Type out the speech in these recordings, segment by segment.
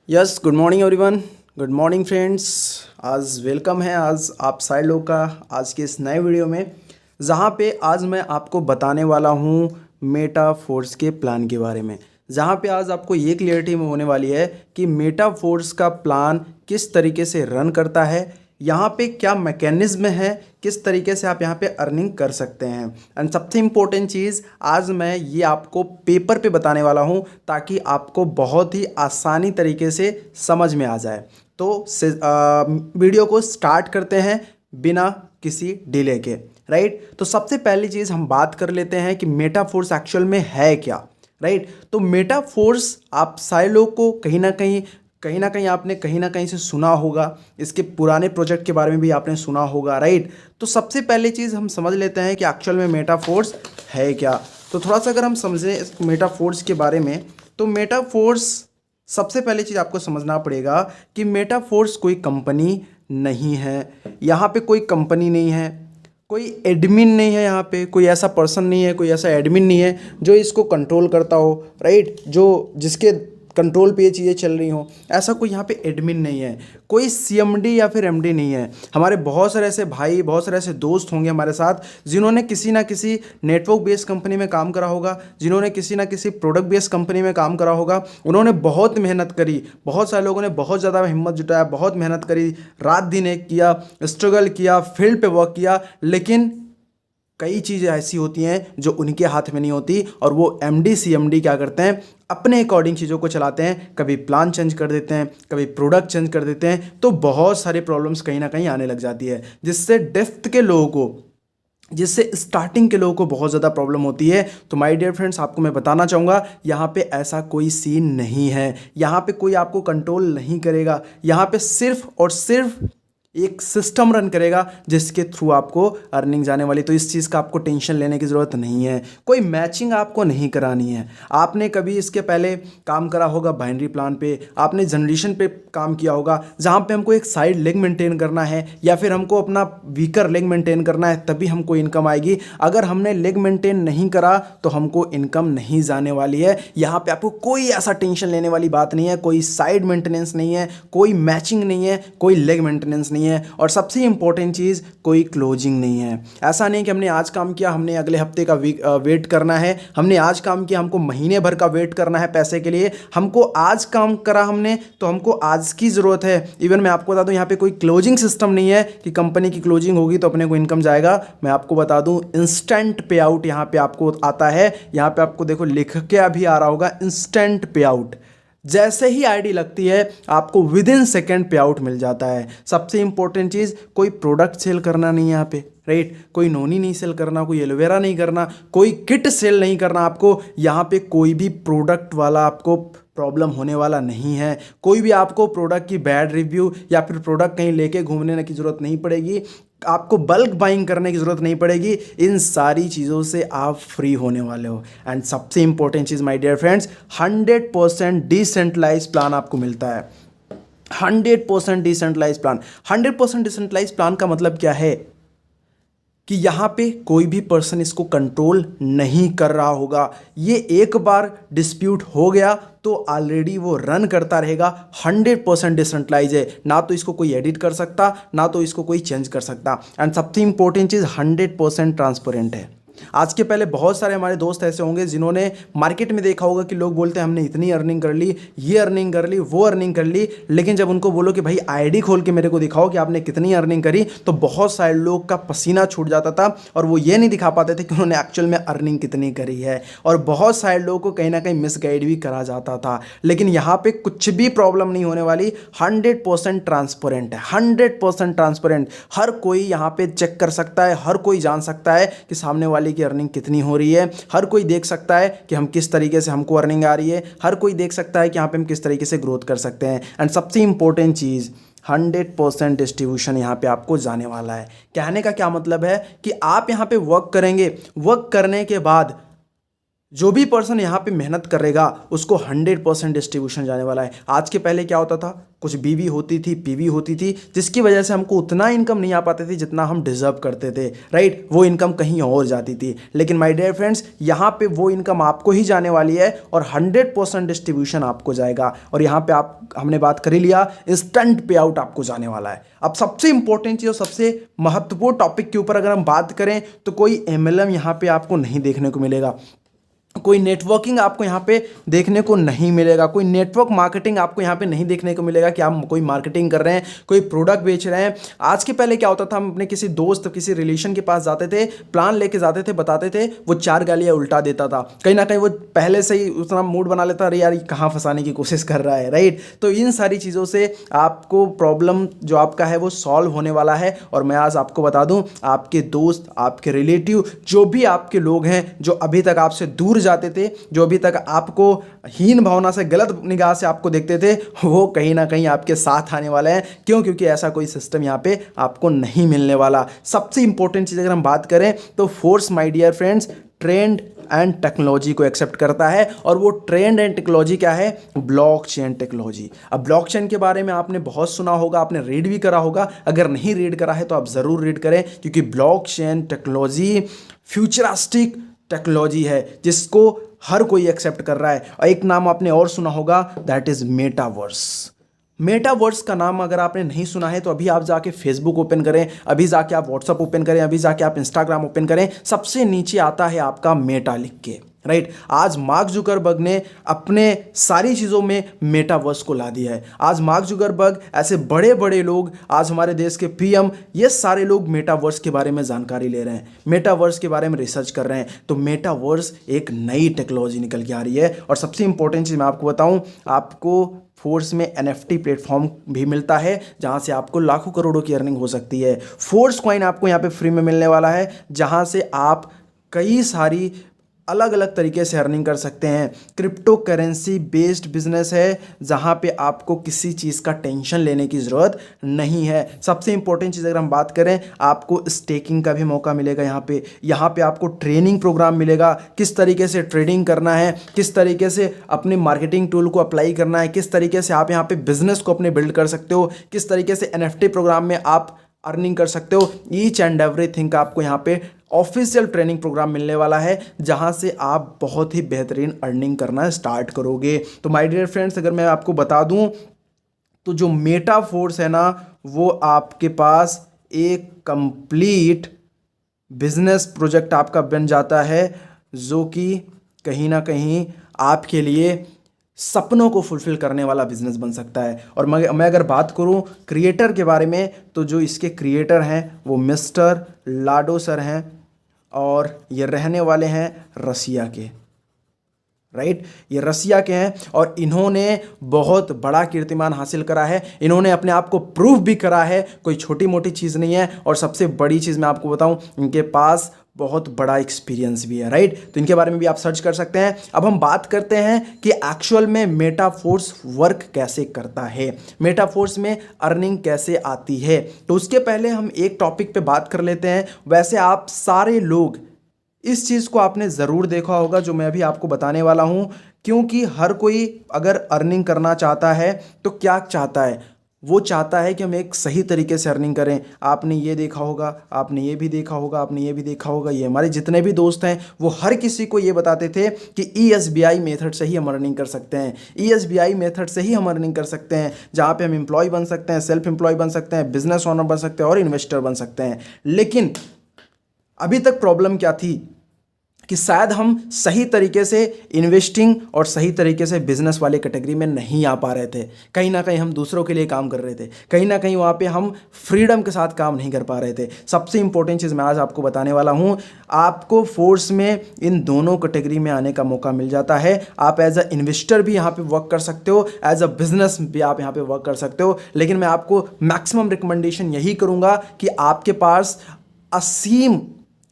Yes, good morning everyone. Good morning friends. आज welcome है आज आप सारे लोग का आज के इस नए वीडियो में, जहाँ पे आज मैं आपको बताने वाला हूँ मेटाफोर्स के प्लान के बारे में। जहाँ पे आज आपको ये क्लियरिटी में होने वाली है कि मेटाफोर्स का प्लान किस तरीके से रन करता है, यहाँ पे क्या मैकेनिज्म है, किस तरीके से आप यहाँ पे अर्निंग कर सकते हैं। एंड सबसे इम्पोर्टेंट चीज़ आज मैं ये आपको पेपर पे बताने वाला हूँ ताकि आपको बहुत ही आसानी तरीके से समझ में आ जाए। तो वीडियो को स्टार्ट करते हैं बिना किसी डिले के। राइट, तो सबसे पहली चीज़ हम बात कर लेते हैं कि मेटाफोर्स एक्चुअल में है क्या। राइट, तो मेटाफोर्स आप सारे लोग को कहीं ना कहीं आपने कहीं ना कहीं से सुना होगा, इसके पुराने प्रोजेक्ट के बारे में भी आपने सुना होगा। राइट, तो सबसे पहली चीज़ हम समझ लेते हैं कि एक्चुअल में मेटाफोर्स है क्या। तो थोड़ा सा अगर हम समझें मेटाफोर्स के बारे में, तो मेटाफोर्स सबसे पहली चीज़ आपको समझना पड़ेगा कि मेटाफोर्स कोई कंपनी नहीं है। यहाँ पे कोई कंपनी नहीं है, कोई एडमिन नहीं है, यहाँ पे कोई ऐसा पर्सन नहीं है, कोई ऐसा एडमिन नहीं है जो इसको कंट्रोल करता हो। राइट, जो जिसके कंट्रोल पे ये चीज़ें चल रही हों, ऐसा कोई यहाँ पे एडमिन नहीं है, कोई सीएमडी या फिर एमडी नहीं है। हमारे बहुत सारे ऐसे भाई, बहुत सारे ऐसे दोस्त होंगे हमारे साथ जिन्होंने किसी ना किसी नेटवर्क बेस्ड कंपनी में काम करा होगा, जिन्होंने किसी ना किसी प्रोडक्ट बेस्ड कंपनी में काम करा होगा। उन्होंने बहुत मेहनत करी, बहुत सारे लोगों ने बहुत ज़्यादा हिम्मत जुटाया, बहुत मेहनत करी, रात दिन एक किया, स्ट्रगल किया, फील्ड पे वर्क किया, लेकिन कई चीज़ें ऐसी होती हैं जो उनके हाथ में नहीं होती और वो एमडी सीएमडी क्या करते हैं, अपने अकॉर्डिंग चीज़ों को चलाते हैं। कभी प्लान चेंज कर देते हैं, कभी प्रोडक्ट चेंज कर देते हैं, तो बहुत सारे प्रॉब्लम्स कहीं ना कहीं आने लग जाती है, जिससे स्टार्टिंग के लोगों को बहुत ज़्यादा प्रॉब्लम होती है। तो माय डियर फ्रेंड्स, आपको मैं बताना चाहूँगा यहाँ पे ऐसा कोई सीन नहीं है, यहाँ पे कोई आपको कंट्रोल नहीं करेगा। यहाँ पे सिर्फ और सिर्फ एक सिस्टम रन करेगा जिसके थ्रू आपको अर्निंग जाने वाली। तो इस चीज़ का आपको टेंशन लेने की ज़रूरत नहीं है, कोई मैचिंग आपको नहीं करानी है। आपने कभी इसके पहले काम करा होगा बाइनरी प्लान पे, आपने जनरेशन पे काम किया होगा जहाँ पे हमको एक साइड लेग मेंटेन करना है या फिर हमको अपना वीकर लेग मेंटेन करना है, तभी हमको इनकम आएगी। अगर हमने लेग मेंटेन नहीं करा तो हमको इनकम नहीं जाने वाली है। यहाँ पे आपको कोई ऐसा टेंशन लेने वाली बात नहीं है, कोई साइड मेंटेनेंस नहीं है, कोई मैचिंग नहीं है, कोई लेग मेंटेनेंस नहीं है, और सबसे इंपॉर्टेंट चीज कोई क्लोजिंग नहीं है। ऐसा नहीं कि हमने आज काम किया हमने अगले हफ्ते का वेट करना है, हमने आज काम किया हमको महीने भर का वेट करना है पैसे के लिए। हमको आज काम करा हमने तो हमको आज की जरूरत है। इवन मैं आपको बता दूं यहाँ पे कोई क्लोजिंग सिस्टम नहीं है कि कंपनी की क्लोजिंग होगी तो अपने को इनकम जाएगा। मैं आपको बता दूं इंस्टेंट पे आउट यहाँ पे आपको आता है। यहाँ पे आपको देखो लिख के अभी आ रहा होगा इंस्टेंट पे आउट। जैसे ही आईडी लगती है आपको विद इन सेकेंड पे आउट मिल जाता है। सबसे इंपॉर्टेंट चीज़, कोई प्रोडक्ट सेल करना नहीं है यहाँ पे। राइट, कोई नोनी नहीं सेल करना, कोई एलोवेरा नहीं करना, कोई किट सेल नहीं करना आपको। यहाँ पे कोई भी प्रोडक्ट वाला आपको प्रॉब्लम होने वाला नहीं है। कोई भी आपको प्रोडक्ट की बैड रिव्यू या फिर प्रोडक्ट कहीं लेके घूमने की ज़रूरत नहीं पड़ेगी, आपको बल्क बाइंग करने की ज़रूरत नहीं पड़ेगी। इन सारी चीज़ों से आप फ्री होने वाले हो। एंड सबसे इंपॉर्टेंट चीज़ my dear friends, 100% decentralise plan आपको मिलता है। 100% डिसेंट्रलाइज प्लान। 100% डिसेंट्रलाइज प्लान का मतलब क्या है कि यहाँ पे कोई भी पर्सन इसको कंट्रोल नहीं कर रहा होगा। ये एक बार डिस्प्यूट हो गया तो ऑलरेडी वो रन करता रहेगा। 100% डिसेंट्रलाइज है, ना तो इसको कोई एडिट कर सकता, ना तो इसको कोई चेंज कर सकता। एंड सबसे इंपॉर्टेंट चीज़ 100% ट्रांसपेरेंट है। आज के पहले बहुत सारे हमारे दोस्त ऐसे होंगे जिन्होंने मार्केट में देखा होगा कि लोग बोलते हैं हमने इतनी अर्निंग कर ली, ये अर्निंग कर ली, वो अर्निंग कर ली, लेकिन जब उनको बोलो कि भाई आईडी खोल के मेरे को दिखाओ कि आपने कितनी अर्निंग करी, तो बहुत सारे लोग का पसीना छूट जाता था और वो ये नहीं दिखा पाते थे कि उन्होंने एक्चुअल में अर्निंग कितनी करी है। और बहुत सारे लोगों को कहीं ना कहीं मिसगाइड भी करा जाता था। लेकिन यहाँ पे कुछ भी प्रॉब्लम नहीं होने वाली। 100% ट्रांसपेरेंट है, 100% ट्रांसपेरेंट। हर कोई यहाँ पे चेक कर सकता है, हर कोई जान सकता है कि सामने वाले की अर्निंग कितनी हो रही है। हर कोई देख सकता है कि हम किस तरीके से हमको अर्निंग आ रही है। हर कोई देख सकता है कि यहाँ पे हम किस तरीके से ग्रोथ कर सकते हैं। एंड सबसे इंपॉर्टेंट चीज़, 100% डिस्ट्रीब्यूशन यहाँ पे आपको जाने वाला है। कहने का क्या मतलब है कि आप यहाँ पे वर्क करेंगे, वर्क करने के बाद जो भी पर्सन यहाँ पे मेहनत करेगा उसको 100% डिस्ट्रीब्यूशन जाने वाला है। आज के पहले क्या होता था, कुछ बीवी होती थी, पीवी होती थी, जिसकी वजह से हमको उतना इनकम नहीं आ पाते थे जितना हम डिजर्व करते थे, राइट। वो इनकम कहीं और जाती थी। लेकिन माय डियर फ्रेंड्स, यहाँ पे वो इनकम आपको ही जाने वाली है और 100% डिस्ट्रीब्यूशन आपको जाएगा। और यहाँ पे आप हमने बात कर ही लिया, इंस्टेंट पे आउट आपको जाने वाला है। अब सबसे इंपॉर्टेंट चीज़ और सबसे महत्वपूर्ण टॉपिक के ऊपर अगर हम बात करें तो कोई MLM यहाँ पे आपको नहीं देखने को मिलेगा, कोई नेटवर्किंग आपको यहाँ पे देखने को नहीं मिलेगा, कोई नेटवर्क मार्केटिंग आपको यहाँ पे नहीं देखने को मिलेगा कि आप कोई मार्केटिंग कर रहे हैं, कोई प्रोडक्ट बेच रहे हैं। आज के पहले क्या होता था, हम अपने किसी दोस्त किसी रिलेशन के पास जाते थे, प्लान लेके जाते थे, बताते थे, वो 4 गालियाँ उल्टा देता था। कहीं ना कहीं वो पहले से ही उतना मूड बना लेता, अरे यार ये कहाँ फंसाने की कोशिश कर रहा है, राइट। तो इन सारी चीज़ों से आपको प्रॉब्लम जो आपका है वो सॉल्व होने वाला है। और मैं आज आपको बता दूँ, आपके दोस्त, आपके रिलेटिव, जो भी आपके लोग हैं जो अभी तक आपसे दूर जाते थे, जो अभी तक आपको हीन भावना से, गलत निगाह से आपको देखते थे, वो कहीं ना कहीं आपके साथ आने वाले हैं। क्यों? क्योंकि ऐसा कोई सिस्टम यहाँ पे आपको नहीं मिलने वाला। सबसे इंपॉर्टेंट चीज़ अगर हम बात करें तो force, my dear friends, trend and technology को एक्सेप्ट करता है। और वो ट्रेंड एंड टेक्नोलॉजी क्या है? Blockchain technology. अब ब्लॉकचेन के बारे में आपने बहुत सुना होगा, आपने रीड भी करा होगा। अगर नहीं रीड करा है तो आप ज़रूर रीड करें, क्योंकि ब्लॉकचेन टेक्नोलॉजी फ्यूचरिस्टिक टेक्नोलॉजी है जिसको हर कोई एक्सेप्ट कर रहा है। और एक नाम आपने और सुना होगा, दैट इज मेटावर्स। मेटावर्स का नाम अगर आपने नहीं सुना है तो अभी आप जाके फेसबुक ओपन करें, अभी जाके आप व्हाट्सअप ओपन करें, अभी जाके आप इंस्टाग्राम ओपन करें, सबसे नीचे आता है आपका मेटा लिख के, राइट। आज मार्क जुकरबर्ग ने अपने सारी चीज़ों में मेटावर्स को ला दिया है। आज मार्क जुकरबर्ग, ऐसे बड़े बड़े लोग, आज हमारे देश के PM, ये सारे लोग मेटावर्स के बारे में जानकारी ले रहे हैं, मेटावर्स के बारे में रिसर्च कर रहे हैं। तो मेटावर्स एक नई टेक्नोलॉजी निकल के आ रही है। और सबसे इंपॉर्टेंट चीज़ मैं आपको बताऊं, आपको फोर्स में NFT प्लेटफॉर्म भी मिलता है जहां से आपको लाखों करोड़ों की अर्निंग हो सकती है। फोर्स कॉइन आपको यहाँ पे फ्री में मिलने वाला है, जहां से आप कई सारी अलग अलग तरीके से अर्निंग कर सकते हैं। क्रिप्टो करेंसी बेस्ड बिजनेस है जहां पे आपको किसी चीज़ का टेंशन लेने की ज़रूरत नहीं है। सबसे इंपॉर्टेंट चीज़ अगर हम बात करें, आपको स्टेकिंग का भी मौका मिलेगा यहाँ पे आपको ट्रेनिंग प्रोग्राम मिलेगा, किस तरीके से ट्रेडिंग करना है, किस तरीके से अपने मार्केटिंग टूल को अप्लाई करना है, किस तरीके से आप यहाँ पे बिजनेस को अपने बिल्ड कर सकते हो, किस तरीके से NFT प्रोग्राम में आप अर्निंग कर सकते हो। ईच एंड एवरीथिंग का आपको यहाँ पे ऑफिशियल ट्रेनिंग प्रोग्राम मिलने वाला है, जहां से आप बहुत ही बेहतरीन अर्निंग करना स्टार्ट करोगे। तो माय डियर फ्रेंड्स, अगर मैं आपको बता दूं तो जो मेटा फोर्स है ना, वो आपके पास एक कंप्लीट बिजनेस प्रोजेक्ट आपका बन जाता है, जो कि कहीं ना कहीं आपके लिए सपनों को फुलफिल करने वाला बिजनेस बन सकता है। और मैं अगर बात करूं क्रिएटर के बारे में, तो जो इसके क्रिएटर हैं वो मिस्टर लाडो सर हैं, और ये रहने वाले हैं रसिया के, राइट। ये रसिया के हैं और इन्होंने बहुत बड़ा कीर्तिमान हासिल करा है। इन्होंने अपने आप को प्रूव भी करा है, कोई छोटी मोटी चीज़ नहीं है। और सबसे बड़ी चीज़ मैं आपको बताऊं, इनके पास बहुत बड़ा एक्सपीरियंस भी है, राइट। तो इनके बारे में भी आप सर्च कर सकते हैं। अब हम बात करते हैं कि एक्चुअल में मेटाफोर्स वर्क कैसे करता है, मेटाफोर्स में अर्निंग कैसे आती है। तो उसके पहले हम एक टॉपिक पे बात कर लेते हैं। वैसे आप सारे लोग इस चीज़ को आपने ज़रूर देखा होगा जो मैं अभी आपको बताने वाला हूँ, क्योंकि हर कोई अगर अर्निंग करना चाहता है तो क्या चाहता है, वो चाहता है कि हम एक सही तरीके से अर्निंग करें। आपने ये देखा होगा, आपने ये भी देखा होगा, आपने ये भी देखा होगा, ये हमारे जितने भी दोस्त हैं वो हर किसी को ये बताते थे कि ESBI मेथड से ही हम अर्निंग कर सकते हैं, ESBI मेथड से ही हम अर्निंग कर सकते हैं, जहाँ पे हम एम्प्लॉय बन सकते हैं, सेल्फ एम्प्लॉय बन सकते हैं, बिजनेस ओनर बन सकते हैं और इन्वेस्टर बन सकते हैं। लेकिन अभी तक प्रॉब्लम क्या थी कि शायद हम सही तरीके से इन्वेस्टिंग और सही तरीके से बिजनेस वाले कैटेगरी में नहीं आ पा रहे थे। कहीं ना कहीं हम दूसरों के लिए काम कर रहे थे, कहीं ना कहीं वहाँ पे हम फ्रीडम के साथ काम नहीं कर पा रहे थे। सबसे इंपॉर्टेंट चीज़ मैं आज आपको बताने वाला हूँ, आपको फोर्स में इन दोनों कैटेगरी में आने का मौका मिल जाता है। आप एज अ इन्वेस्टर भी यहाँ पे वर्क कर सकते हो, एज अ बिजनेस भी आप यहाँ पे वर्क कर सकते हो। लेकिन मैं आपको मैक्सिमम रिकमेंडेशन यही करूँगा कि आपके पास असीम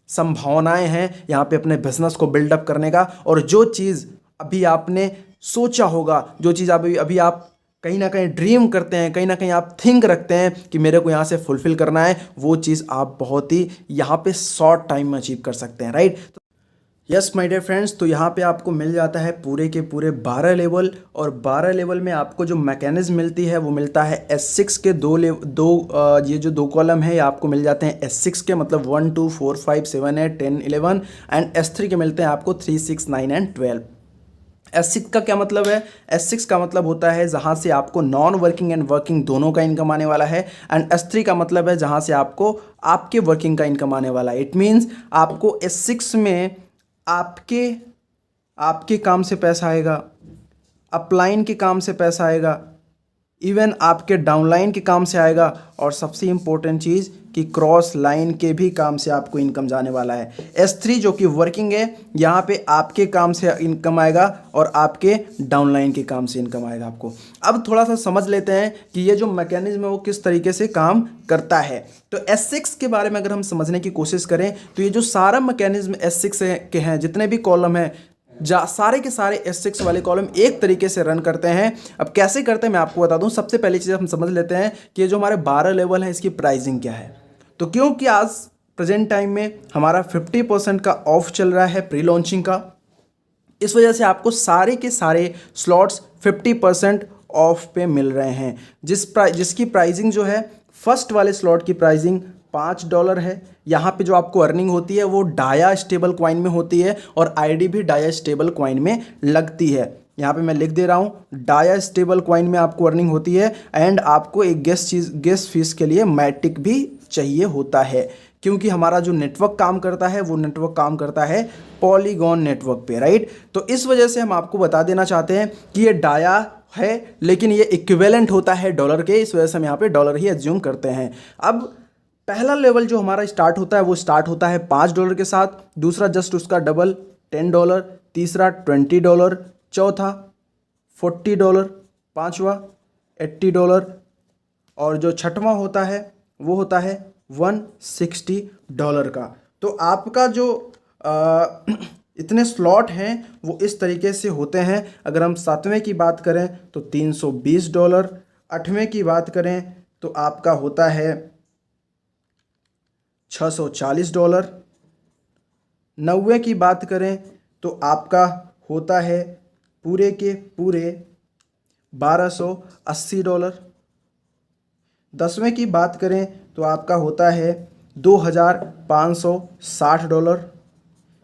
संभावनाएं हैं यहाँ पे अपने बिजनेस को बिल्डअप करने का। और जो चीज़ अभी आपने सोचा होगा, जो चीज़ अभी आप कहीं ना कहीं ड्रीम करते हैं, कहीं ना कहीं आप थिंक रखते हैं कि मेरे को यहाँ से फुलफिल करना है, वो चीज़ आप बहुत ही यहाँ पे शॉर्ट टाइम में अचीव कर सकते हैं, right. Yes my dear friends, तो यहाँ पे आपको मिल जाता है पूरे के पूरे 12 लेवल, और 12 लेवल में आपको जो मैकेनिज्म मिलती है वो मिलता है S6 के ये जो दो कॉलम है ये आपको मिल जाते हैं S6 के, मतलब 1 2 4 5 7 8 10 11, एंड S3 के मिलते हैं आपको 3 6 9 एंड 12। S6 का क्या मतलब है? S6 का मतलब होता है जहाँ से आपको नॉन वर्किंग एंड वर्किंग दोनों का इनकम आने वाला है, एंड S3 का मतलब है जहाँ से आपको आपके वर्किंग का इनकम आने वाला है। इट मीन्स आपको S6 में आपके आपके काम से पैसा आएगा, अपलाइन के काम से पैसा आएगा, इवन आपके डाउनलाइन के काम से आएगा, और सबसे इम्पोर्टेंट चीज़ कि क्रॉस लाइन के भी काम से आपको इनकम जाने वाला है। S3 जो कि वर्किंग है, यहाँ पे आपके काम से इनकम आएगा और आपके डाउनलाइन के काम से इनकम आएगा आपको। अब थोड़ा सा समझ लेते हैं कि ये जो मैकेनिज्म है वो किस तरीके से काम करता है। तो S6 के बारे में अगर हम समझने की कोशिश करें तो ये जो सारा मैकेनिज्म S6 के हैं, जितने भी कॉलम हैं, सारे के सारे S6 वाले कॉलम एक तरीके से रन करते हैं। अब कैसे करते हैं मैं आपको बता दूं। सबसे पहली चीज़ हम समझ लेते हैं कि ये जो हमारे 12 लेवल है इसकी प्राइसिंग क्या है। तो क्योंकि आज प्रेजेंट टाइम में हमारा 50% का ऑफ चल रहा है प्री लॉन्चिंग का, इस वजह से आपको सारे के सारे स्लॉट्स 50% ऑफ पे मिल रहे हैं। जिसकी प्राइसिंग जो है, फर्स्ट वाले स्लॉट की प्राइसिंग $5 है। यहाँ पे जो आपको अर्निंग होती है वो डाया स्टेबल कॉइन में होती है, और आईडी भी डाया स्टेबल कॉइन में लगती है। यहाँ पे मैं लिख दे रहा हूँ, डाया स्टेबल कॉइन में आपको अर्निंग होती है, एंड आपको एक गेस्ट फीस के लिए मैटिक भी चाहिए होता है, क्योंकि हमारा जो नेटवर्क काम करता है वो नेटवर्क काम करता है पॉलीगॉन नेटवर्क पे, राइट। तो इस वजह से हम आपको बता देना चाहते हैं कि ये डाया है, लेकिन ये इक्विवेलेंट होता है डॉलर के, इस वजह से हम यहाँ पे डॉलर ही एज्यूम करते हैं। अब पहला लेवल जो हमारा स्टार्ट होता है वो स्टार्ट होता है $5 के साथ, दूसरा जस्ट उसका डबल $10, तीसरा $20, चौथा $40, पांचवा $80, और जो छठवां होता है वो होता है $160 का। तो आपका जो इतने स्लॉट हैं वो इस तरीके से होते हैं। अगर हम 7वें की बात करें तो $320, 8वें की बात करें तो आपका होता है $640, 9वें की बात करें तो आपका होता है पूरे के पूरे $1280, 10वें की बात करें तो आपका होता है $2560,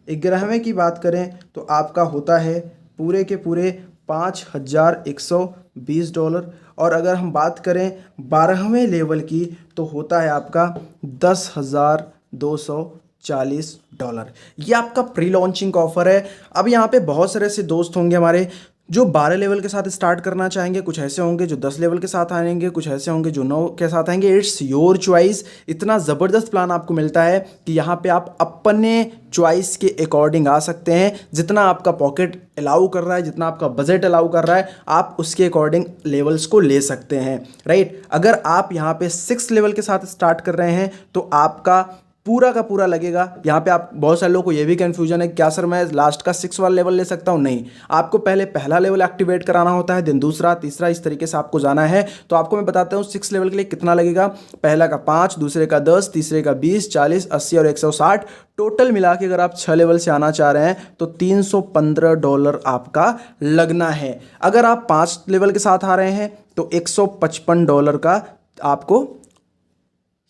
11वें की बात करें तो आपका होता है पूरे के पूरे $5120, और अगर हम बात करें 12वें लेवल की तो होता है आपका $10,240। ये आपका प्री लॉन्चिंग का ऑफर है। अब यहाँ पे बहुत सारे ऐसे दोस्त होंगे हमारे जो 12 लेवल के साथ स्टार्ट करना चाहेंगे, कुछ ऐसे होंगे जो 10 लेवल के साथ आएंगे, कुछ ऐसे होंगे जो 9 के साथ आएंगे। It's your choice. इतना ज़बरदस्त प्लान आपको मिलता है कि यहाँ पे आप अपने चॉइस के अकॉर्डिंग आ सकते हैं। जितना आपका पॉकेट अलाउ कर रहा है, जितना आपका बजट अलाउ कर रहा है, आप उसके अकॉर्डिंग लेवल्स को ले सकते हैं, राइट। अगर आप यहाँ पे 6 लेवल के साथ स्टार्ट कर रहे हैं तो आपका पूरा का पूरा लगेगा। यहाँ पे आप बहुत सारे लोगों को ये भी कन्फ्यूजन है, क्या सर मैं लास्ट का 6 वाला लेवल ले सकता हूँ? नहीं, आपको पहले पहला लेवल एक्टिवेट कराना होता है, देन दूसरा, तीसरा, इस तरीके से आपको जाना है। तो आपको मैं बताता हूँ 6 लेवल के लिए कितना लगेगा। पहला का 5, दूसरे का 10, तीसरे का 20, 40, 80 और 160। टोटल मिला के अगर आप 6 लेवल से आना चाह रहे हैं तो $315 आपका लगना है। अगर आप 5 लेवल के साथ आ रहे हैं तो $155 का आपको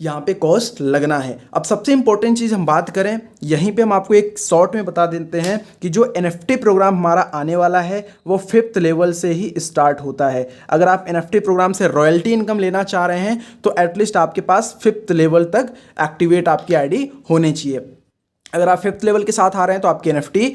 यहाँ पे कॉस्ट लगना है। अब सबसे इंपॉर्टेंट चीज़ हम बात करें, यहीं पे हम आपको एक शॉर्ट में बता देते हैं कि जो NFT प्रोग्राम हमारा आने वाला है वो 5th लेवल से ही स्टार्ट होता है। अगर आप NFT प्रोग्राम से रॉयल्टी इनकम लेना चाह रहे हैं तो एटलीस्ट आपके पास 5th लेवल तक एक्टिवेट आपकी आईडी होनी चाहिए। अगर आप 5th लेवल के साथ आ रहे हैं तो आपकी NFT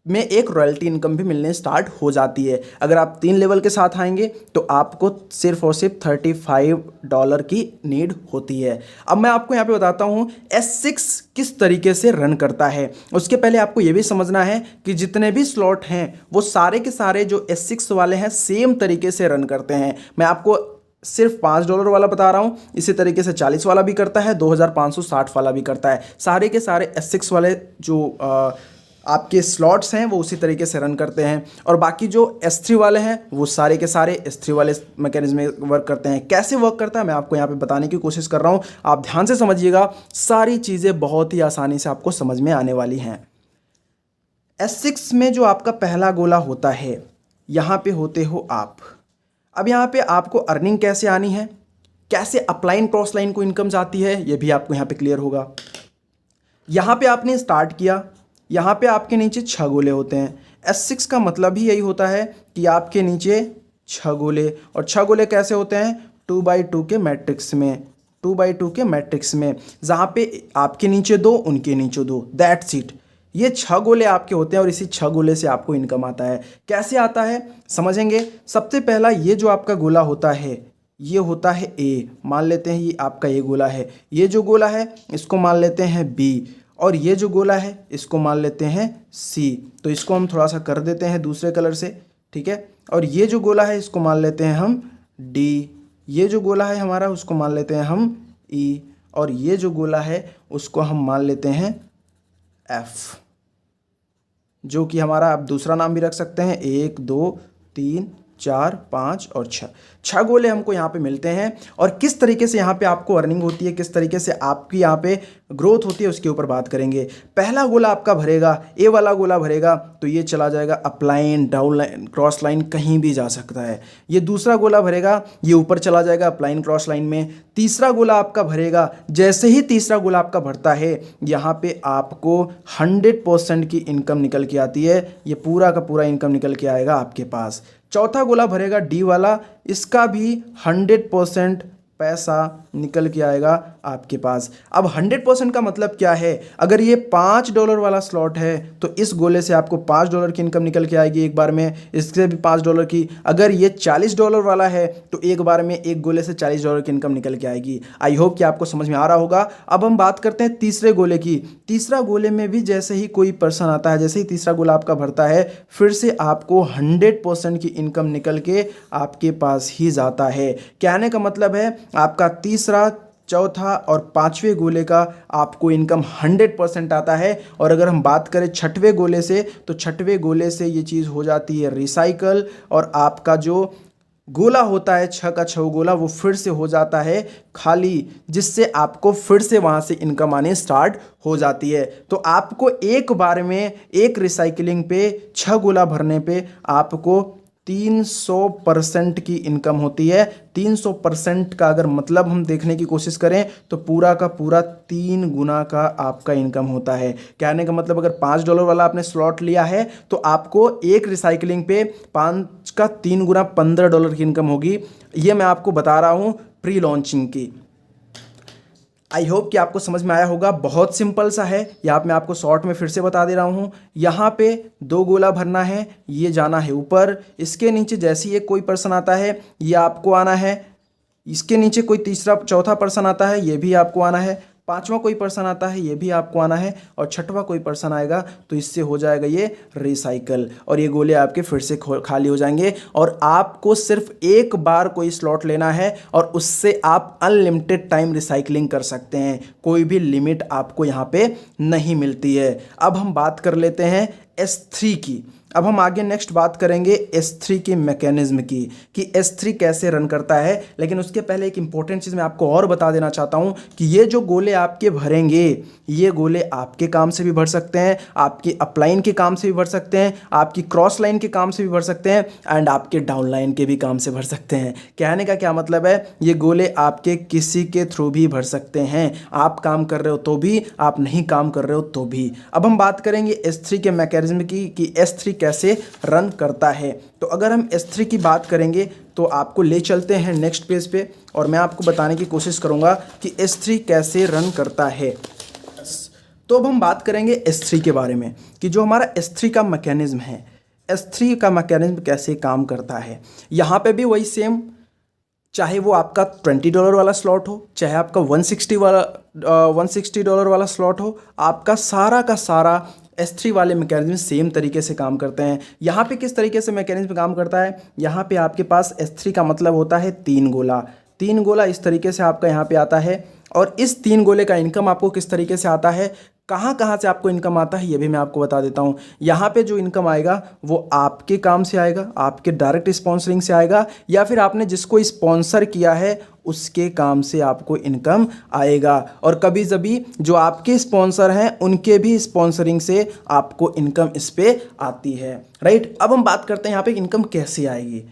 में एक रॉयल्टी इनकम भी मिलने स्टार्ट हो जाती है। अगर आप 3 लेवल के साथ आएंगे तो आपको सिर्फ और सिर्फ $35 की नीड होती है। अब मैं आपको यहाँ पे बताता हूँ S6 किस तरीके से रन करता है। उसके पहले आपको ये भी समझना है कि जितने भी स्लॉट हैं वो सारे के सारे जो S6 वाले हैं सेम तरीके से रन करते हैं। मैं आपको सिर्फ $5 वाला बता रहा हूँ, इसी तरीके से 40 वाला भी करता है, 2560 वाला भी करता है। सारे के सारे S6 वाले जो आपके स्लॉट्स हैं वो उसी तरीके से रन करते हैं, और बाकी जो S3 वाले हैं वो सारे के सारे S3 वाले मैकेनिज्म में वर्क करते हैं। कैसे वर्क करता है मैं आपको यहाँ पे बताने की कोशिश कर रहा हूँ, आप ध्यान से समझिएगा। सारी चीज़ें बहुत ही आसानी से आपको समझ में आने वाली हैं। S6 में जो आपका पहला गोला होता है, यहाँ पे होते हो आप। अब यहाँ पे आपको अर्निंग कैसे आनी है, कैसे अपलाइन क्रॉस लाइन को इनकम्स आती है, ये भी आपको यहाँ पे क्लियर होगा। यहाँ पे आपने स्टार्ट किया, यहाँ पे आपके नीचे 6 गोले होते हैं। S6 का मतलब ही यही होता है कि आपके नीचे 6 गोले, और 6 गोले कैसे होते हैं, 2x2 के मैट्रिक्स में, 2x2 के मैट्रिक्स में, जहाँ पे आपके नीचे 2 उनके नीचे 2, दैट्स इट। ये 6 गोले आपके होते हैं और इसी 6 गोले से आपको इनकम आता है। कैसे आता है समझेंगे। सबसे पहला ये जो आपका गोला होता है ये होता है ए, मान लेते हैं ये आपका ये गोला है। ये जो गोला है इसको मान लेते हैं बी, और ये जो गोला है इसको मान लेते हैं सी। तो इसको हम थोड़ा सा कर देते हैं दूसरे कलर से, ठीक है। और ये जो गोला है इसको मान लेते हैं हम डी, ये जो गोला है हमारा उसको मान लेते हैं हम ई, और ये जो गोला है उसको हम मान लेते हैं एफ, जो कि हमारा आप दूसरा नाम भी रख सकते हैं। 1 2 3 4 5 और 6 गोले हमको यहाँ पे मिलते हैं। और किस तरीके से यहाँ पे आपको अर्निंग होती है, किस तरीके से आपकी यहाँ पे ग्रोथ होती है, उसके ऊपर बात करेंगे। पहला गोला आपका भरेगा, ए वाला गोला भरेगा तो ये चला जाएगा upline, down line, cross line, कहीं भी जा सकता है। ये दूसरा गोला भरेगा, ये ऊपर चला जाएगा अपलाइन क्रॉस लाइन में। तीसरा गोला आपका भरेगा, जैसे ही तीसरा गोला आपका भरता है यहाँ पे आपको 100% की इनकम निकल के आती है। ये पूरा का पूरा इनकम निकल के आएगा आपके पास। चौथा गोला भरेगा डी वाला, इसका भी 100% पैसा निकल के आएगा आपके पास। अब 100% का मतलब क्या है, अगर ये $5 वाला स्लॉट है तो इस गोले से आपको $5 की इनकम निकल के आएगी एक बार में, इससे भी $5 की। अगर ये $40 वाला है तो एक बार में एक गोले से $40 की इनकम निकल के आएगी। आई होप कि आपको समझ में आ रहा होगा। अब हम बात करते हैं तीसरे गोले की। तीसरा गोले में भी जैसे ही कोई पर्सन आता है, जैसे ही तीसरा गोला आपका भरता है, फिर से आपको 100% की इनकम निकल के आपके पास ही जाता है। कहने का मतलब है आपका तीसरा, चौथा और पांचवें गोले का आपको इनकम 100% आता है। और अगर हम बात करें छठवें गोले से, तो छठवें गोले से ये चीज़ हो जाती है रिसाइकल, और आपका जो गोला होता है 6 का 6 गोला, वो फिर से हो जाता है खाली, जिससे आपको फिर से वहाँ से इनकम आने स्टार्ट हो जाती है। तो आपको एक बार में एक रिसाइकलिंग पे 6 गोला भरने पे आपको 300% की इनकम होती है। 300% का अगर मतलब हम देखने की कोशिश करें तो पूरा का पूरा 3 गुना का आपका इनकम होता है। कहने का मतलब अगर $5 वाला आपने स्लॉट लिया है तो आपको एक रिसाइकलिंग पे 5 का 3 गुना $15 की इनकम होगी। ये मैं आपको बता रहा हूँ प्री लॉन्चिंग की। आई होप कि आपको समझ में आया होगा। बहुत सिंपल सा है, यहाँ पे मैं आपको शॉर्ट में फिर से बता दे रहा हूँ। यहाँ पे 2 गोला भरना है, ये जाना है ऊपर। इसके नीचे जैसे ही एक कोई पर्सन आता है ये आपको आना है। इसके नीचे कोई तीसरा चौथा पर्सन आता है, ये भी आपको आना है। पांचवा कोई पर्सन आता है, ये भी आपको आना है। और छठवा कोई पर्सन आएगा तो इससे हो जाएगा ये रिसाइकल, और ये गोले आपके फिर से खाली हो जाएंगे। और आपको सिर्फ एक बार कोई स्लॉट लेना है और उससे आप अनलिमिटेड टाइम रिसाइकलिंग कर सकते हैं। कोई भी लिमिट आपको यहाँ पे नहीं मिलती है। अब हम बात कर लेते हैं S3 की। अब हम आगे नेक्स्ट बात करेंगे S3 के मैकेनिज्म की, कि S3 कैसे रन करता है। लेकिन उसके पहले एक इंपॉर्टेंट चीज़ मैं आपको और बता देना चाहता हूं कि ये जो गोले आपके भरेंगे, ये गोले आपके काम से भी भर सकते हैं, आपकी अपलाइन के काम से भी भर सकते हैं, आपकी क्रॉस लाइन के काम से भी भर सकते हैं, एंड आपके डाउन लाइन के भी काम से भर सकते हैं। कहने का क्या मतलब है, ये गोले आपके किसी के थ्रू भी भर सकते हैं। आप काम कर रहे हो तो भी, आप नहीं काम कर रहे हो तो भी। अब हम बात करेंगे S3 के मैकेनिज्म की, कि S3 कैसे रन करता है। तो अगर हम S3 की बात करेंगे तो आपको ले चलते हैं नेक्स्ट पेज पे, और मैं आपको बताने की कोशिश करूंगा कि S3 कैसे रन करता है। तो अब हम बात करेंगे S3 के बारे में, कि जो हमारा S3 का मैकेनिज्म है, S3 का मैकेनिज्म कैसे काम करता है। यहाँ पे भी वही सेम, चाहे वो आपका $20 वाला स्लॉट हो, चाहे आपका $160 वाला स्लॉट हो, आपका सारा का सारा S3 वाले मैकेनिज्म सेम तरीके से काम करते हैं। यहाँ पे किस तरीके से मैकेनिज्म काम करता है, यहाँ पे आपके पास S3 का मतलब होता है 3 गोला। 3 गोला इस तरीके से आपका यहाँ पे आता है, और इस 3 गोले का इनकम आपको किस तरीके से आता है, कहाँ कहाँ से आपको इनकम आता है ये भी मैं आपको बता देता हूँ। यहाँ पे जो इनकम आएगा वो आपके काम से आएगा, आपके डायरेक्ट स्पॉन्सरिंग से आएगा, या फिर आपने जिसको स्पॉन्सर किया है उसके काम से आपको इनकम आएगा। और कभी कभी जो आपके स्पॉन्सर हैं उनके भी स्पॉन्सरिंग से आपको इनकम इस पे आती है, राइट। अब हम बात करते हैं यहाँ पे इनकम कैसे आएगी।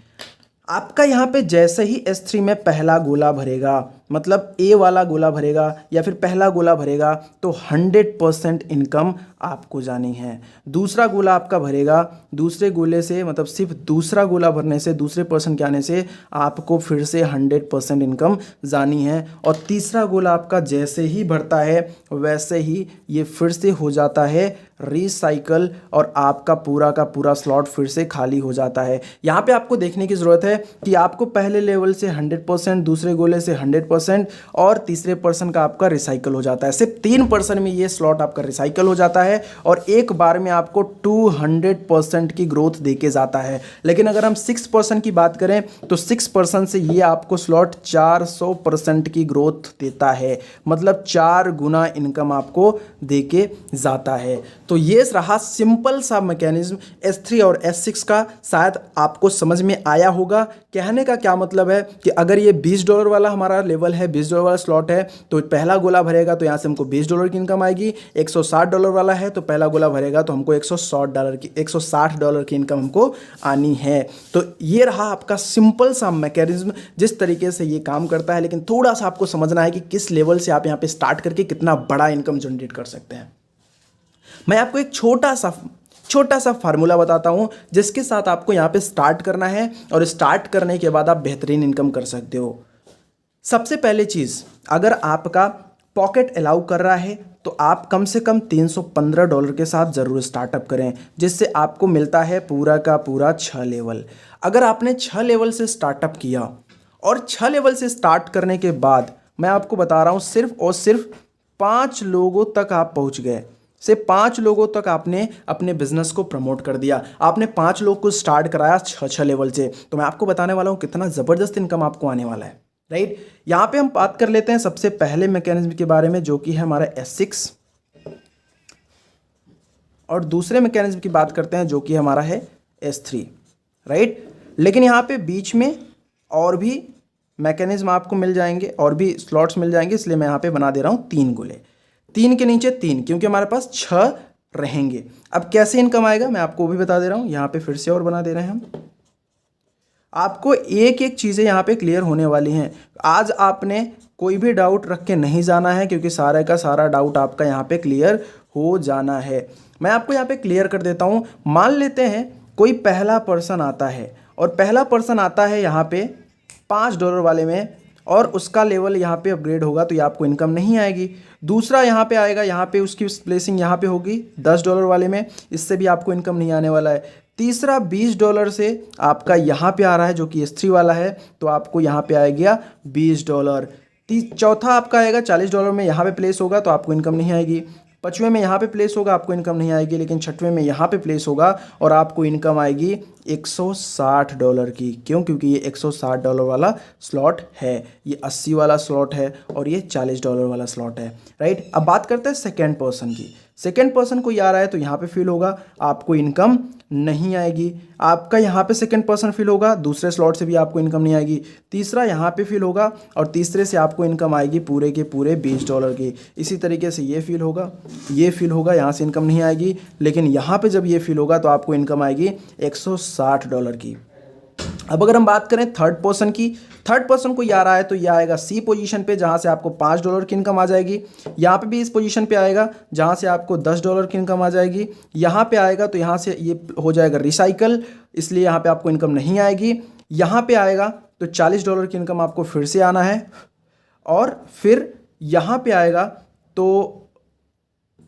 आपका यहाँ पे जैसे ही S3 में पहला गोला भरेगा, मतलब A वाला गोला भरेगा या फिर पहला गोला भरेगा, तो 100% इनकम आपको जानी है। दूसरा गोला आपका भरेगा, दूसरे गोले से मतलब सिर्फ दूसरा गोला भरने से, दूसरे पर्सन के आने से आपको फिर से 100% इनकम जानी है। और तीसरा गोला आपका जैसे ही भरता है वैसे ही ये फिर से हो जाता है रिसाइकल, और आपका पूरा का पूरा स्लॉट फिर से खाली हो जाता है। यहाँ पे आपको देखने की ज़रूरत है कि आपको पहले लेवल से 100%, दूसरे गोले से 100% और तीसरे पर्सन का आपका रिसाइकल हो जाता है। सिर्फ 3% में ये स्लॉट आपका रिसाइकल हो जाता है और एक बार में आपको 200% की ग्रोथ देके जाता है। लेकिन अगर हम 6% की बात करें तो 6% से ये आपको स्लॉट 400% की ग्रोथ देता है, मतलब 4 गुना इनकम आपको देके जाता है। तो ये रहा सिंपल सा मैकेनिज्म S3 और S6 का। शायद आपको समझ में आया होगा। कहने का क्या मतलब है कि अगर ये $20 वाला हमारा लेवल है, $20 वाला स्लॉट है, तो पहला गोला भरेगा तो यहाँ से हमको $20 की इनकम आएगी। $160 वाला है तो पहला गोला भरेगा तो हमको $160 की इनकम हमको आनी है। तो ये रहा आपका सिंपल सा मैकेनिज्म जिस तरीके से ये काम करता है। लेकिन थोड़ा सा आपको समझना है कि किस लेवल से आप यहाँ पे स्टार्ट करके कितना बड़ा इनकम जनरेट कर सकते हैं। मैं आपको एक छोटा सा फार्मूला बताता हूं जिसके साथ आपको यहां पे स्टार्ट करना है और स्टार्ट करने के बाद आप बेहतरीन इनकम कर सकते हो। सबसे पहले चीज़, अगर आपका पॉकेट अलाउ कर रहा है तो आप कम से कम $315 के साथ ज़रूर स्टार्टअप करें, जिससे आपको मिलता है पूरा का पूरा 6 लेवल। अगर आपने 6 लेवल से स्टार्टअप किया और 6 लेवल से स्टार्ट करने के बाद मैं आपको बता रहा हूँ सिर्फ और सिर्फ 5 लोगों तक आप पहुँच गए, से 5 लोगों तक आपने अपने बिजनेस को प्रमोट कर दिया, आपने 5 लोग को स्टार्ट कराया 6 लेवल से, तो मैं आपको बताने वाला हूँ कितना ज़बरदस्त इनकम आपको आने वाला है, राइट। यहाँ पे हम बात कर लेते हैं सबसे पहले मैकेनिज्म के बारे में जो कि है हमारा S6, और दूसरे मैकेनिज्म की बात करते हैं जो कि हमारा है S3, राइट। लेकिन यहाँ पे बीच में और भी मैकेनिज्म आपको मिल जाएंगे और भी स्लॉट्स मिल जाएंगे, इसलिए मैं यहाँ पे बना दे रहा हूँ 3 गोले, 3 के नीचे 3, क्योंकि हमारे पास 6 रहेंगे। अब कैसे इनकम आएगा मैं आपको भी बता दे रहा हूँ। यहाँ पे फिर से और बना दे रहे हैं हम। आपको एक एक चीज़ें यहाँ पे क्लियर होने वाली हैं। आज आपने कोई भी डाउट रख के नहीं जाना है, क्योंकि सारे का सारा डाउट आपका यहाँ पे क्लियर हो जाना है। मैं आपको यहाँ पे क्लियर कर देता हूँ। मान लेते हैं कोई पहला पर्सन आता है और पहला पर्सन आता है यहाँ पे $5 वाले में, और उसका लेवल यहाँ पे अपग्रेड होगा तो ये आपको इनकम नहीं आएगी। दूसरा यहाँ पे आएगा, यहाँ पे उसकी प्लेसिंग यहाँ पे होगी $10 वाले में, इससे भी आपको इनकम नहीं आने वाला है। तीसरा $20 से आपका यहाँ पे आ रहा है जो कि S3 वाला है, तो आपको यहाँ पे आएगा $20। चौथा आपका आएगा $40 में, यहाँ पे प्लेस होगा तो आपको इनकम नहीं आएगी। 5वें में यहाँ पे प्लेस होगा, आपको इनकम नहीं आएगी। लेकिन 6वें में यहाँ पे प्लेस होगा और आपको इनकम आएगी $160 की। क्यों? क्योंकि ये $160 वाला स्लॉट है, ये 80 वाला स्लॉट है और ये $40 वाला स्लॉट है, राइट। अब बात करते हैं सेकेंड पर्सन की। सेकेंड पर्सन को आ रहा है तो यहाँ पे फिल होगा, आपको इनकम नहीं आएगी। आपका यहाँ पे सेकेंड पर्सन फिल होगा, दूसरे स्लॉट से भी आपको इनकम नहीं आएगी। तीसरा यहाँ पे फिल होगा और तीसरे से आपको इनकम आएगी पूरे के पूरे $20 की। इसी तरीके से ये फिल होगा, ये फिल होगा, यहाँ से इनकम नहीं आएगी। लेकिन यहाँ पे जब ये फिल होगा तो आपको इनकम आएगी $160 की। अब अगर हम बात करें थर्ड पर्सन की, थर्ड पर्सन को आ रहा है तो ये आएगा C पोजीशन पे, जहाँ से आपको $5 की इनकम आ जाएगी। यहाँ पे भी इस पोजीशन पे आएगा जहाँ से आपको $10 की इनकम आ जाएगी। यहाँ पे आएगा तो यहाँ से ये हो जाएगा रिसाइकल, इसलिए यहाँ पे आपको इनकम नहीं आएगी। यहाँ पे आएगा तो $40 की इनकम आपको फिर से आना है, और फिर यहाँ पे आएगा तो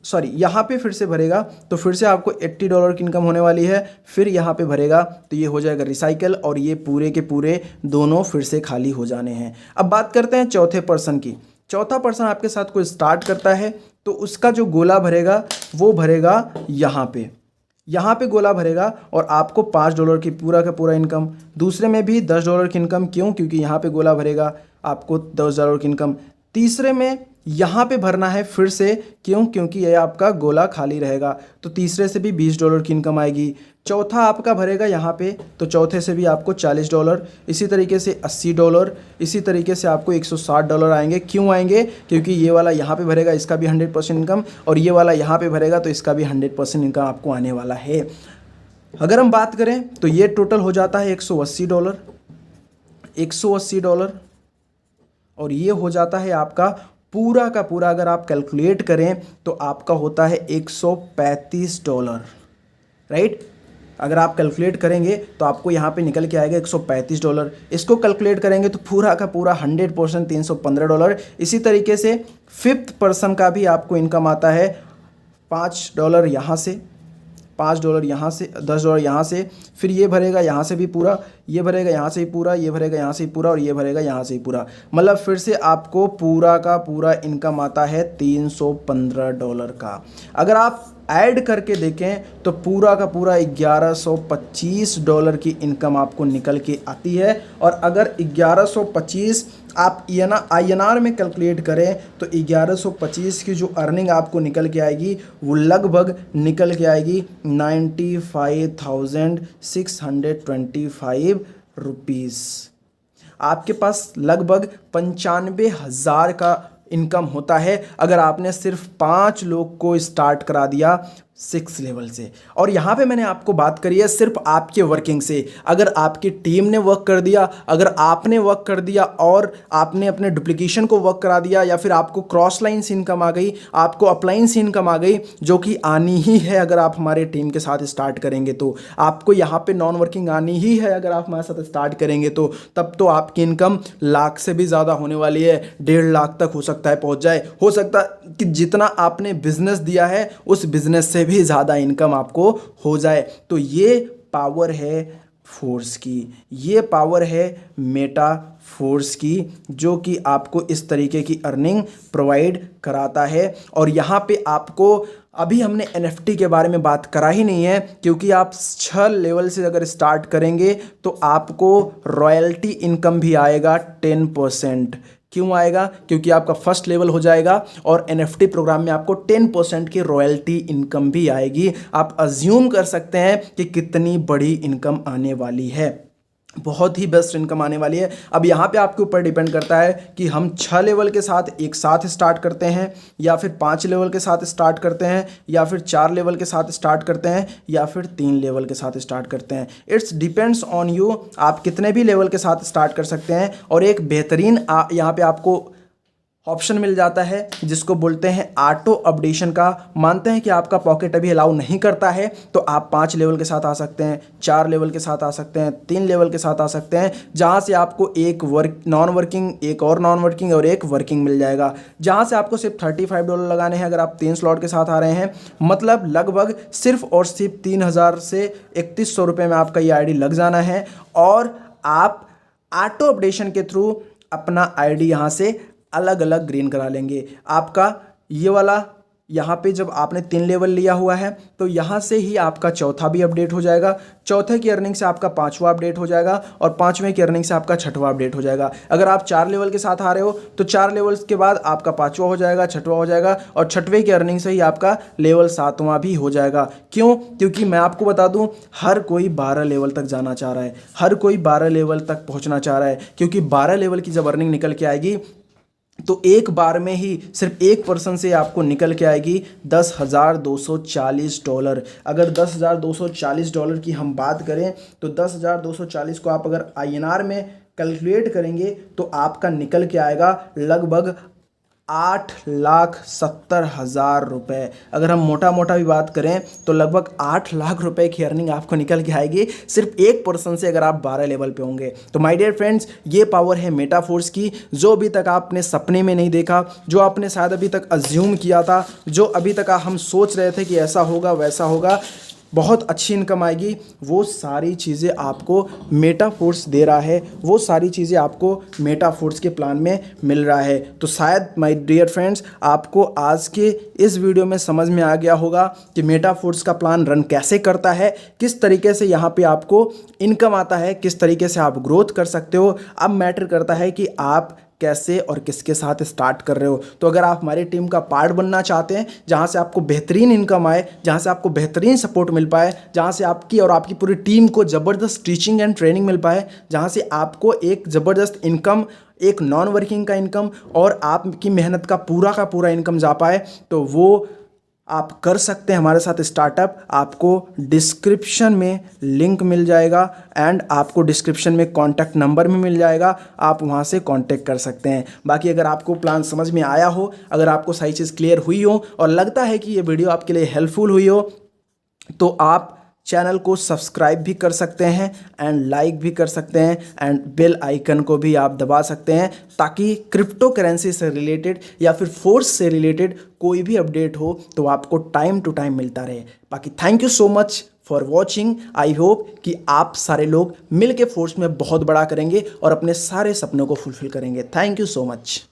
यहाँ पे फिर से भरेगा तो फिर से आपको $80 की इनकम होने वाली है। फिर यहाँ पे भरेगा तो ये हो जाएगा रिसाइकल, और ये पूरे के पूरे दोनों फिर से खाली हो जाने हैं। अब बात करते हैं चौथे पर्सन की। चौथा पर्सन आपके साथ कोई स्टार्ट करता है तो उसका जो गोला भरेगा वो भरेगा यहाँ पे गोला भरेगा और आपको $5 की पूरा का पूरा इनकम। दूसरे में भी $10 की इनकम। क्यों? क्योंकि यहाँ पे गोला भरेगा, आपको $10 की इनकम। तीसरे में यहाँ पे भरना है फिर से, क्यों? क्योंकि ये आपका गोला खाली रहेगा। तो तीसरे से भी $20 की इनकम आएगी। चौथा आपका भरेगा यहाँ पे, तो चौथे से भी आपको $40, इसी तरीके से $80, इसी तरीके से आपको $160 आएंगे। क्यों आएंगे? क्योंकि ये वाला यहाँ पे भरेगा, इसका भी 100% इनकम, और ये वाला यहाँ पे भरेगा तो इसका भी 100% इनकम आपको आने वाला है। अगर हम बात करें तो ये टोटल हो जाता है $180, $180, और ये हो जाता है आपका पूरा का पूरा, अगर आप कैलकुलेट करें तो आपका होता है $135, राइट। अगर आप कैलकुलेट करेंगे तो आपको यहाँ पे निकल के आएगा $135। इसको कैलकुलेट करेंगे तो पूरा का पूरा 100% $315। इसी तरीके से फिफ्थ पर्सन का भी आपको इनकम आता है $5 यहाँ से, $5 यहाँ से, $10 यहाँ से, फिर ये भरेगा यहाँ से भी पूरा, ये भरेगा यहाँ से ही पूरा, ये भरेगा यहाँ से ही पूरा, और ये भरेगा यहाँ से ही पूरा। मतलब फिर से आपको पूरा का पूरा इनकम आता है $315 का। अगर आप ऐड करके देखें तो पूरा का पूरा $1125 की इनकम आपको निकल के आती है। और अगर 1125 आप INR में कैलकुलेट करें तो 1125 की जो अर्निंग आपको निकल के आएगी वो लगभग निकल के आएगी 95,625 रुपीज़। आपके पास लगभग 95,000 का इनकम होता है अगर आपने सिर्फ 5 लोग को स्टार्ट करा दिया 6 लेवल से। और यहाँ पे मैंने आपको बात करी है सिर्फ आपके वर्किंग से। अगर आपकी टीम ने वर्क कर दिया, अगर आपने वर्क कर दिया और आपने अपने डुप्लीकेशन को वर्क करा दिया, या फिर आपको क्रॉस लाइन से इनकम आ गई, आपको अपलाइन से इनकम आ गई, जो कि आनी ही है अगर आप हमारे टीम के साथ स्टार्ट करेंगे तो। आपको यहाँ पे नॉन वर्किंग आनी ही है अगर आप हमारे साथ स्टार्ट करेंगे तो। तब तो आपकी इनकम लाख से भी ज़्यादा होने वाली है, 1.5 लाख तक हो सकता है पहुँच जाए। हो सकता है कि जितना आपने बिजनेस दिया है उस बिजनेस से भी ज़्यादा इनकम आपको हो जाए। तो ये पावर है फोर्स की, ये पावर है मेटा फोर्स की, जो कि आपको इस तरीके की अर्निंग प्रोवाइड कराता है। और यहाँ पे आपको अभी हमने NFT के बारे में बात करा ही नहीं है, क्योंकि आप 6 लेवल से अगर स्टार्ट करेंगे तो आपको रॉयल्टी इनकम भी आएगा 10%। क्यों आएगा? क्योंकि आपका फर्स्ट लेवल हो जाएगा और NFT प्रोग्राम में आपको 10% की रॉयल्टी इनकम भी आएगी। आप अज्यूम कर सकते हैं कि कितनी बड़ी इनकम आने वाली है, बहुत ही बेस्ट इनकम आने वाली है। अब यहाँ पे आपके ऊपर डिपेंड करता है कि हम 6 लेवल के साथ एक साथ स्टार्ट करते हैं, या फिर 5 लेवल के साथ स्टार्ट करते हैं, या फिर 4 लेवल के साथ स्टार्ट करते हैं, या फिर 3 लेवल के साथ स्टार्ट करते हैं। इट्स डिपेंड्स ऑन यू, आप कितने भी लेवल के साथ स्टार्ट कर सकते हैं। और एक बेहतरीन यहाँ पे आपको ऑप्शन मिल जाता है जिसको बोलते हैं ऑटो अपडेशन का। मानते हैं कि आपका पॉकेट अभी अलाउ नहीं करता है तो आप 5 लेवल के साथ आ सकते हैं, 4 लेवल के साथ आ सकते हैं, 3 लेवल के साथ आ सकते हैं, जहां से आपको एक नॉन वर्किंग, एक और नॉन वर्किंग और एक वर्किंग मिल जाएगा, जहां से आपको सिर्फ $35 लगाने हैं अगर आप 3 स्लॉट के साथ आ रहे हैं। मतलब लगभग सिर्फ और सिर्फ 3,000 से 3,100 रुपये में आपका ये ID लग जाना है, और आप ऑटो अपडेशन के थ्रू अपना ID यहाँ से अलग अलग ग्रीन करा लेंगे। आपका ये वाला यहाँ पे जब आपने 3 लेवल लिया हुआ है तो यहाँ से ही आपका चौथा भी अपडेट हो जाएगा, चौथे की अर्निंग से आपका 5वां अपडेट हो जाएगा, और 5वें की अर्निंग से आपका 6वां अपडेट हो जाएगा। अगर आप 4 लेवल के साथ आ रहे हो तो 4 लेवल्स के बाद आपका 5वां हो जाएगा, 6वां हो जाएगा, और 6वें की अर्निंग से ही आपका लेवल 7वां भी हो जाएगा। क्यों? क्योंकि मैं आपको बता दूं, हर कोई 12 लेवल तक जाना चाह रहा है, हर कोई 12 लेवल तक पहुँचना चाह रहा है, क्योंकि 12 लेवल की जब अर्निंग निकल के आएगी तो एक बार में ही सिर्फ एक पर्सन से आपको निकल के आएगी $10,240। अगर $10,240 की हम बात करें तो 10,240 को आप अगर INR में कैलकुलेट करेंगे तो आपका निकल के आएगा लगभग 8,70,000 रुपये। अगर हम मोटा मोटा भी बात करें तो लगभग 8 लाख रुपए की अर्निंग आपको निकल के आएगी सिर्फ एक पर्सन से, अगर आप 12 लेवल पे होंगे। तो माय डियर फ्रेंड्स, ये पावर है मेटा फोर्स की, जो अभी तक आपने सपने में नहीं देखा, जो आपने शायद अभी तक अज्यूम किया था, जो अभी तक हम सोच रहे थे कि ऐसा होगा वैसा होगा, बहुत अच्छी इनकम आएगी, वो सारी चीज़ें आपको मेटा फोर्स दे रहा है, वो सारी चीज़ें आपको मेटा फोर्स के प्लान में मिल रहा है। तो शायद माय डियर फ्रेंड्स आपको आज के इस वीडियो में समझ में आ गया होगा कि मेटा फोर्स का प्लान रन कैसे करता है, किस तरीके से यहाँ पे आपको इनकम आता है, किस तरीके से आप ग्रोथ कर सकते हो। अब मैटर करता है कि आप कैसे और किसके साथ स्टार्ट कर रहे हो। तो अगर आप हमारी टीम का पार्ट बनना चाहते हैं, जहां से आपको बेहतरीन इनकम आए, जहां से आपको बेहतरीन सपोर्ट मिल पाए, जहां से आपकी और आपकी पूरी टीम को ज़बरदस्त टीचिंग एंड ट्रेनिंग मिल पाए, जहां से आपको एक ज़बरदस्त इनकम, एक नॉन वर्किंग का इनकम और आपकी मेहनत का पूरा इनकम जा पाए, तो वो आप कर सकते हैं हमारे साथ स्टार्टअप। आपको डिस्क्रिप्शन में लिंक मिल जाएगा एंड आपको डिस्क्रिप्शन में कॉन्टैक्ट नंबर भी मिल जाएगा, आप वहां से कांटेक्ट कर सकते हैं। बाकी अगर आपको प्लान समझ में आया हो, अगर आपको सही चीज़ क्लियर हुई हो और लगता है कि ये वीडियो आपके लिए हेल्पफुल हुई हो, तो आप चैनल को सब्सक्राइब भी कर सकते हैं एंड लाइक भी कर सकते हैं एंड बेल आइकन को भी आप दबा सकते हैं, ताकि क्रिप्टो करेंसी से रिलेटेड या फिर फोर्स से रिलेटेड कोई भी अपडेट हो तो आपको टाइम टू टाइम मिलता रहे। बाकी thank you so much for watching. I hope कि आप सारे लोग मिल के फोर्स में बहुत बड़ा करेंगे और अपने सारे सपनों को फुलफिल करेंगे। Thank you so much.